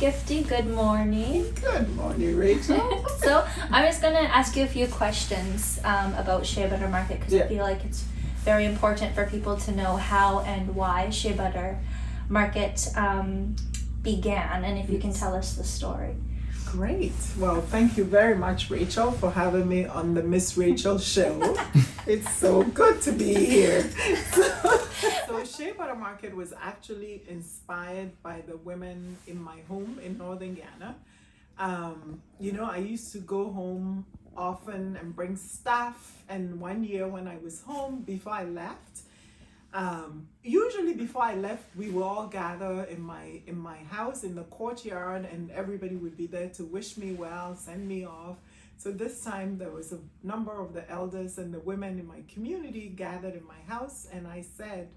Gifty. Good morning. Good morning, Rachel. So I'm just gonna ask you a few questions about Shea Butter Market because I feel like it's very important for people to know how and why Shea Butter Market began, and if you can tell us the story. Great. Well, thank you very much, Rachel, for having me on the Miss Rachel show. It's so good to be here. So Shea Butter Market was actually inspired by the women in my home in northern Ghana. I used to go home often and bring stuff, and one year when I was home, before I left, usually before I left, we would all gather in my house in the courtyard, and everybody would be there to wish me well, send me off. So this time there was a number of the elders and the women in my community gathered in my house, and I said,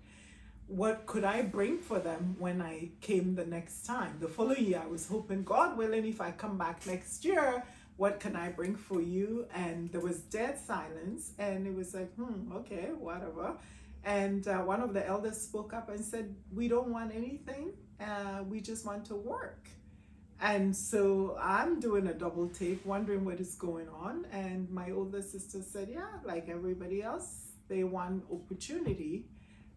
what could I bring for them when I came the next time? The following year I was hoping, God willing, if I come back next year, what can I bring for you? And there was dead silence, and it was like, okay, whatever. And one of the elders spoke up and said, we don't want anything, we just want to work. And so I'm doing a double take, wondering what is going on. And my older sister said, yeah, like everybody else, they want opportunity.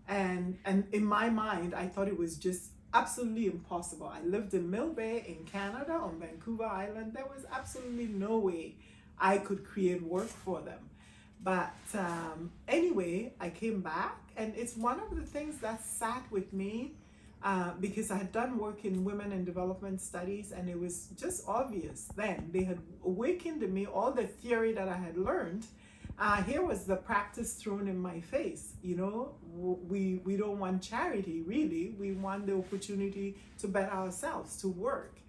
And in my mind, I thought it was just absolutely impossible. I lived in Mill Bay in Canada on Vancouver Island. There was absolutely no way I could create work for them. But anyway, I came back, and it's one of the things that sat with me because I had done work in women and development studies, and it was just obvious then. They had awakened in me all the theory that I had learned. Here was the practice thrown in my face. We don't want charity, really. We want the opportunity to better ourselves, to work.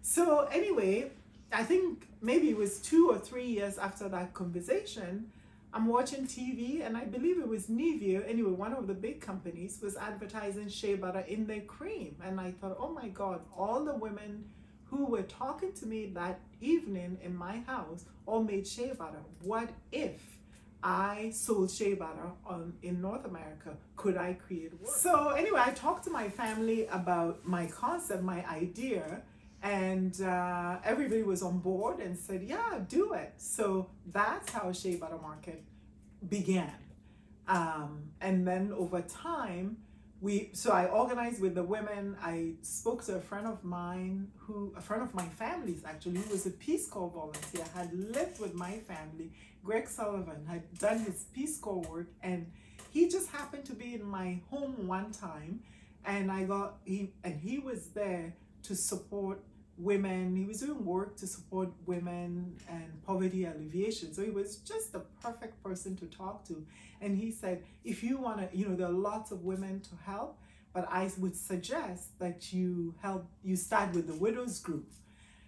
So anyway, I think maybe it was 2 or 3 years after that conversation, I'm watching TV, and I believe it was Nivea, anyway, one of the big companies, was advertising shea butter in their cream. And I thought, oh my God, all the women who were talking to me that evening in my house all made shea butter. What if I sold shea butter in North America? Could I create work? So anyway, I talked to my family about my concept, my idea, and everybody was on board and said, yeah, do it. So that's how Shea Butter Market began. And then over time, so I organized with the women. I spoke to a friend of mine, a friend of my family's actually, who was a Peace Corps volunteer, had lived with my family. Greg Sullivan had done his Peace Corps work, and he just happened to be in my home one time, and he was there to support women. He was doing work to support women and poverty alleviation. So he was just the perfect person to talk to. And he said, if you want to, there are lots of women to help, but I would suggest that you start with the widows group.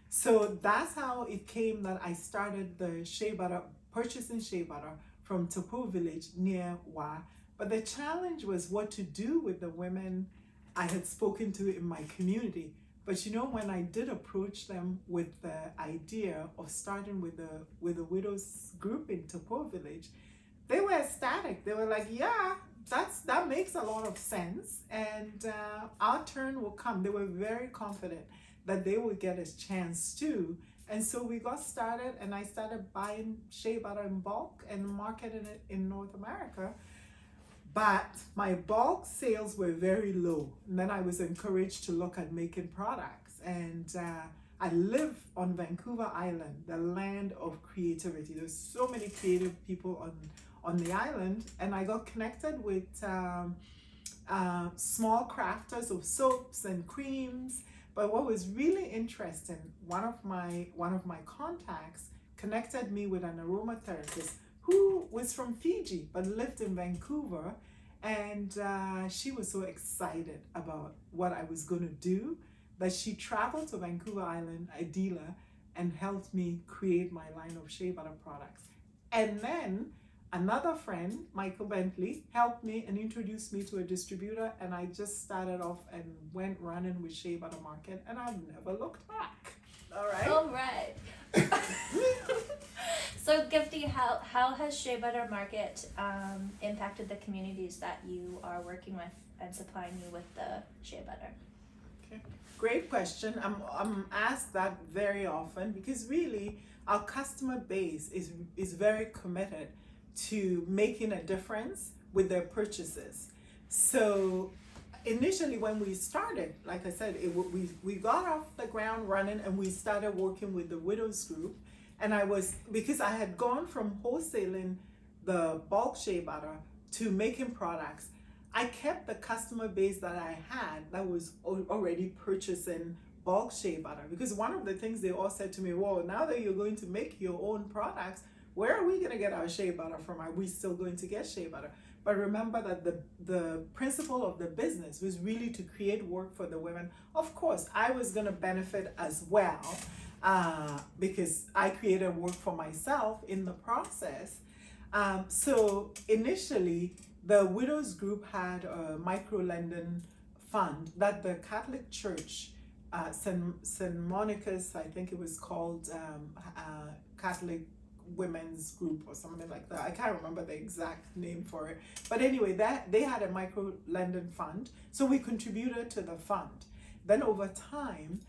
So that's how it came that I started the shea butter, purchasing shea butter from Topo village near Wa. But the challenge was what to do with the women I had spoken to in my community. But when I did approach them with the idea of starting with the widows group in Topo village, they were ecstatic. They were like, yeah, that makes a lot of sense, and our turn will come. They were very confident that they would get a chance too. And so we got started, and I started buying shea butter in bulk and marketing it in North America. But my bulk sales were very low. And then I was encouraged to look at making products. And I live on Vancouver Island, the land of creativity. There's so many creative people on the island. And I got connected with small crafters of soaps and creams. But what was really interesting, one of my contacts connected me with an aromatherapist who was from Fiji but lived in Vancouver, and she was so excited about what I was going to do that she traveled to Vancouver Island, Adela, and helped me create my line of shea butter products. And then another friend, Michael Bentley, helped me and introduced me to a distributor, and I just started off and went running with Shea Butter Market, and I've never looked back. All right. So Gifty, how has Shea Butter Market impacted the communities that you are working with and supplying you with the shea butter? Okay, Great question. I'm asked that very often because really our customer base is very committed to making a difference with their purchases. So initially when we started, like I said, we got off the ground running and we started working with the widows group. And because I had gone from wholesaling the bulk shea butter to making products, I kept the customer base that I had that was already purchasing bulk shea butter. Because one of the things they all said to me, well, now that you're going to make your own products, where are we going to get our shea butter from? Are we still going to get shea butter? But remember that the principle of the business was really to create work for the women. Of course, I was going to benefit as well because I created work for myself in the process. So initially, the widows group had a micro-lending fund that the Catholic Church, St. Monica's, I think it was called Catholic Women's Group or something like that. I can't remember the exact name for it. But anyway, that they had a micro-lending fund. So we contributed to the fund. Then over time,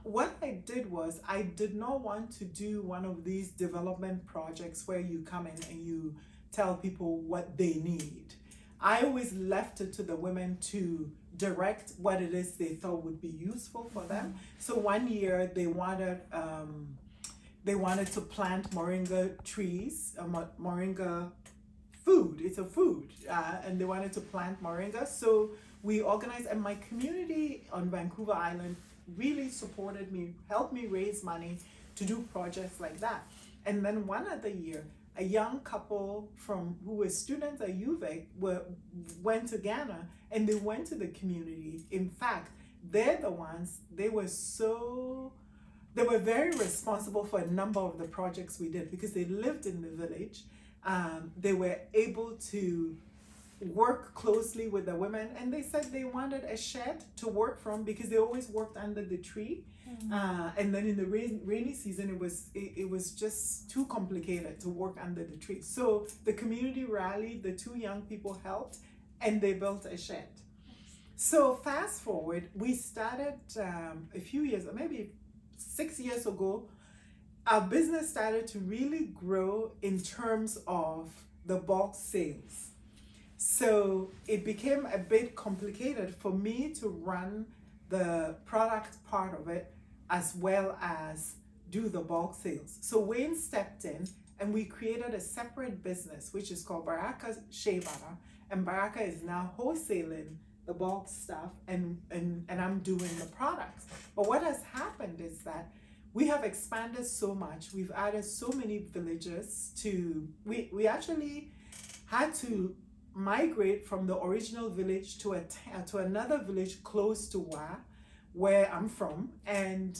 what I did was I did not want to do one of these development projects where you come in and you tell people what they need. I always left it to the women to direct what it is they thought would be useful for them. So one year they wanted to plant moringa trees, moringa food. It's a food, and they wanted to plant moringa. So we organized, and my community on Vancouver Island really supported me, helped me raise money to do projects like that. And then one other year, a young couple who were students at UVic went to Ghana, and they went to the community. In fact, they were very responsible for a number of the projects we did because they lived in the village. They were able to work closely with the women, and they said they wanted a shed to work from because they always worked under the tree. And then in the rainy season, it was just too complicated to work under the tree. So the community rallied, the two young people helped, and they built a shed. So fast forward, we started a few years, maybe 6 years ago, our business started to really grow in terms of the bulk sales. So it became a bit complicated for me to run the product part of it as well as do the bulk sales. So Wayne stepped in and we created a separate business, which is called Baraka Shea Butter. And Baraka is now wholesaling the bulk stuff and I'm doing the products. But what has happened is that we have expanded so much. We've added so many villages we actually had to migrate from the original village to another village close to where I'm from. And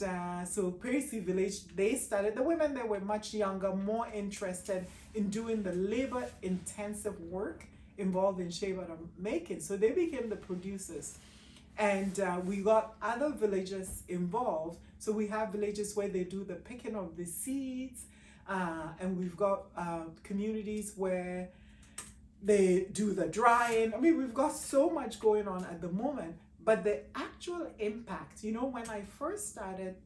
so Percy village, the women there were much younger, more interested in doing the labor intensive work involved in shea butter making. So they became the producers. And we got other villages involved. So we have villages where they do the picking of the seeds, and we've got communities where they do the drying. I mean, we've got so much going on at the moment. But the actual impact, when I first started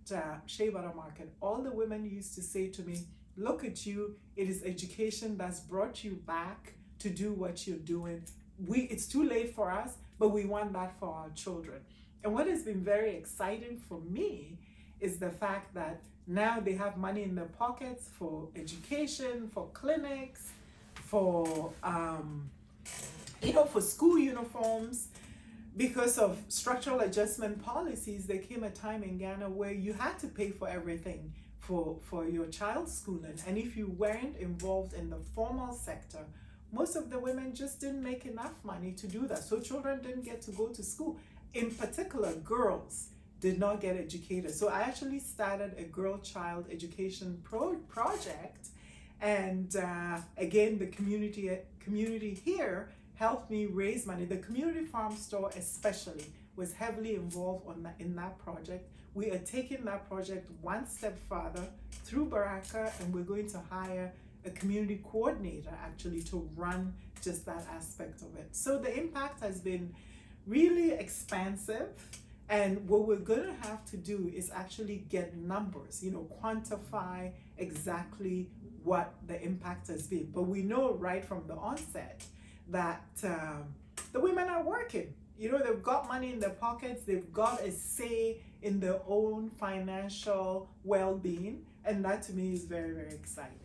Shea Butter Market, all the women used to say to me, look at you, it is education that's brought you back to do what you're doing. It's too late for us, but we want that for our children. And what has been very exciting for me is the fact that now they have money in their pockets for education, for clinics, for for school uniforms. Because of structural adjustment policies, there came a time in Ghana where you had to pay for everything for your child's schooling. And if you weren't involved in the formal sector, most of the women just didn't make enough money to do that. So children didn't get to go to school. In particular, girls did not get educated. So I actually started a girl-child education project. And again, the community here helped me raise money. The community farm store especially was heavily involved in that project. We are taking that project one step further through Baraka, and we're going to hire a community coordinator actually to run just that aspect of it. So the impact has been really expansive, And what we're going to have to do is actually get numbers, quantify exactly what the impact has been. But we know right from the onset that the women are working. They've got money in their pockets, they've got a say in their own financial well being. And that to me is very, very exciting.